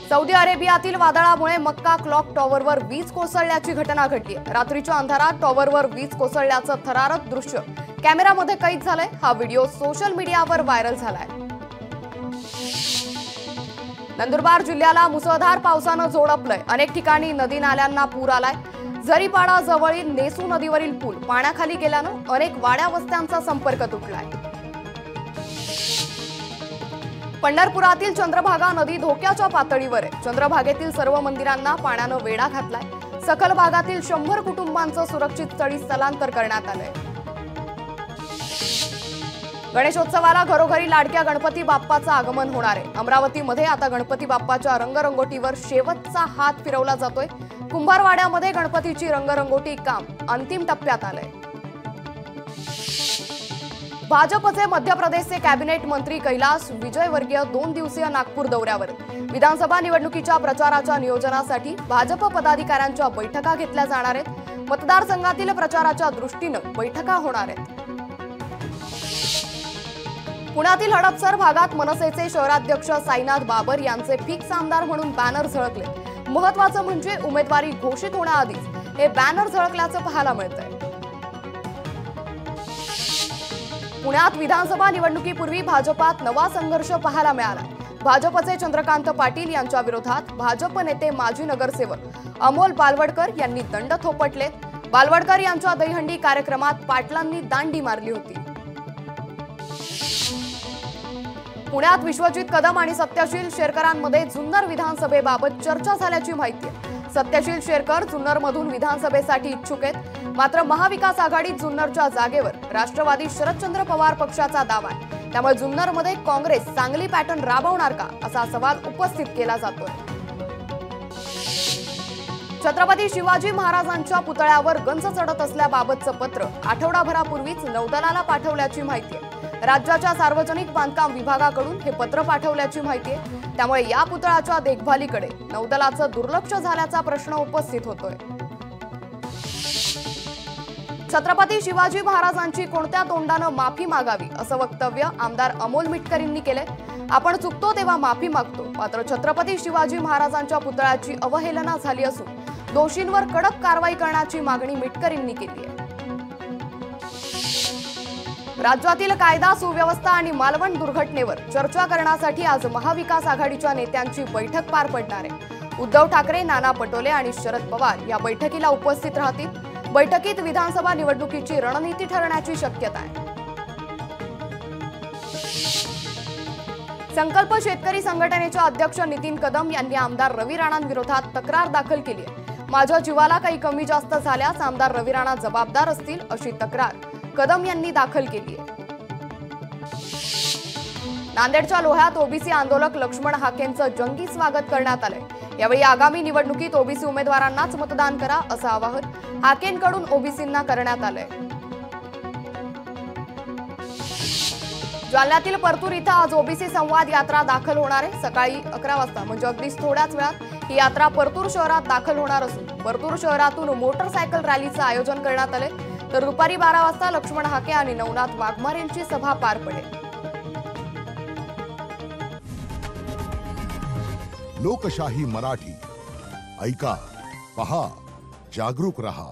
Saudi अरेबियातील वादळामुळे मक्का clock टॉवरवर वीज कोसळल्याची घटना घडली। रात्रीच्या अंधारात टॉवरवर वीज कोसळल्याचं थरारक दृश्य कॅमेरामध्ये कैद झालंय। हा व्हिडिओ सोशल मीडियावर व्हायरल झालाय। नंदुरबार जिल्ह्याला मुसळधार पावसानं झोडपलंय। अनेक ठिकाणी नदी नाल्यांना पूर आलाय। जरीपाडा जवळील नेसू नदीवरील पूल पाण्याखाली गेल्यानं अनेक वाड्या वस्त्यांचा संपर्क तुटलाय। पंढरपुरातील चंद्रभागा नदी धोक्याच्या पातळीवर आहे। चंद्रभागेतील सर्व मंदिरांना पाण्यानं वेढा घातलाय। सखल भागातील 100 कुटुंबांचं सुरक्षित स्थळी स्थलांतर करण्यात आलंय। गणेशोत्सवाला घरोघरी लाडक्या गणपती बाप्पाचं आगमन होणार आहे। अमरावतीमध्ये आता गणपती बाप्पाच्या रंगरंगोटीवर शेवटचा हात फिरवला जातोय। कुंभारवाड्यामध्ये गणपतीची रंगरंगोटी काम अंतिम टप्प्यात आलंय। भाजपचे मध्य प्रदेशचे कॅबिनेट मंत्री कैलाश विजयवर्गीय 2 दिवसीय नागपूर दौऱ्यावर। विधानसभा निवडणुकीच्या प्रचाराच्या नियोजनासाठी भाजप पदाधिकाऱ्यांच्या बैठका घेतल्या जाणार आहेत। मतदारसंघातील प्रचाराच्या दृष्टीनं बैठका होणार आहेत। पुण्यातील हडपसर भागात मनसेचे शहराध्यक्ष साईनाथ बाबर यांचे फिक्स आमदार म्हणून बॅनर झळकले। महत्त्वाचं म्हणजे उमेदवारी घोषित होण्याआधीच हे बॅनर झळकल्याचं पाहायला मिळतंय। पुण्यात विधानसभा निवडणुकीपूर्वी भाजपात नवा संघर्ष पाहायला मिळाला। भाजपचे चंद्रकांत पाटील यांच्या विरोधात भाजप नेते माजी नगरसेवक अमोल बालवडकर यांनी दंड थोपटले। बालवडकर यांच्या दहीहंडी कार्यक्रमात पाटलांनी दांडी मारली होती। पुण्यात विश्वजित कदम आणि सत्यशील शेरकरांमध्ये जुन्नर विधानसभेबाबत चर्चा झाल्याची माहिती आहे। सत्यशील शेरकर जुन्नरमधून विधानसभेसाठी इच्छुक आहेत। मात्र महाविकास आघाडीत जुन्नरच्या जागेवर राष्ट्रवादी शरदचंद्र पवार पक्षाचा दावा आहे। त्यामुळे जुन्नरमध्ये काँग्रेस चांगली पॅटर्न राबवणार का असा सवाल उपस्थित केला जातोय। छत्रपती शिवाजी महाराजांच्या पुतळ्यावर गंज चढत असल्याबाबतचं पत्र आठवडाभरापूर्वीच नौदलाला पाठवल्याची माहिती आहे। राज्याच्या सार्वजनिक बांधकाम विभागाकडून हे पत्र पाठवल्याची माहिती आहे। त्यामुळे या पुतळ्याच्या देखभालीकडे नौदलाचं दुर्लक्ष झाल्याचा प्रश्न उपस्थित होतोय। छत्रपती शिवाजी महाराजांची कोणत्या तोंडानं माफी मागावी असं वक्तव्य आमदार अमोल मिटकर यांनी केलंय। आपण चुकतो तेव्हा माफी मागतो, मात्र छत्रपती शिवाजी महाराजांच्या पुतळ्याची अवहेलना झाली असून दोषींवर कडक कारवाई करण्याची मागणी मिटकर यांनी केली आहे। राज्यातील कायदा सुव्यवस्था आणि मालवण दुर्घटनेवर चर्चा करण्यासाठी आज महाविकास आघाडीच्या नेत्यांची बैठक पार पडणार आहे। उद्धव ठाकरे, नाना पटोले आणि शरद पवार या बैठकीला उपस्थित राहतील। बैठकीत विधानसभा निवडणुकीची रणनीती ठरण्याची शक्यता आहे। संकल्प शेतकरी संघटनेचे अध्यक्ष नितीन कदम यांनी आमदार रवी राणांविरोधात तक्रार दाखल केली आहे। माझ्या जीवाला काही कमी जास्त झाल्यास आमदार रवी राणा जबाबदार असतील अशी तक्रार कदम यांनी दाखल केली आहे। नांदेडच्या लोह्यात ओबीसी आंदोलक लक्ष्मण हाकेंचं जंगी स्वागत करण्यात आलंय। यावेळी आगामी निवडणुकीत ओबीसी उमेदवारांनाच मतदान करा असं आवाहन हाकेंकडून ओबीसींना करण्यात आलंय। जालन्यातील परतूर इथं आज ओबीसी संवाद यात्रा दाखल होणार आहे। सकाळी 11 वाजता म्हणजे अगदीच थोड्याच वेळात ही यात्रा परतूर शहरात दाखल होणार असून परतूर शहरातून मोटरसायकल रॅलीचं आयोजन करण्यात आलंय। तर दुपारी 12 वाजता लक्ष्मण हाके आणि नवनाथ वाघमारे यांची सभा पार पडेल। लोकशाही मराठी ऐका, पहा, जागरूक रहा।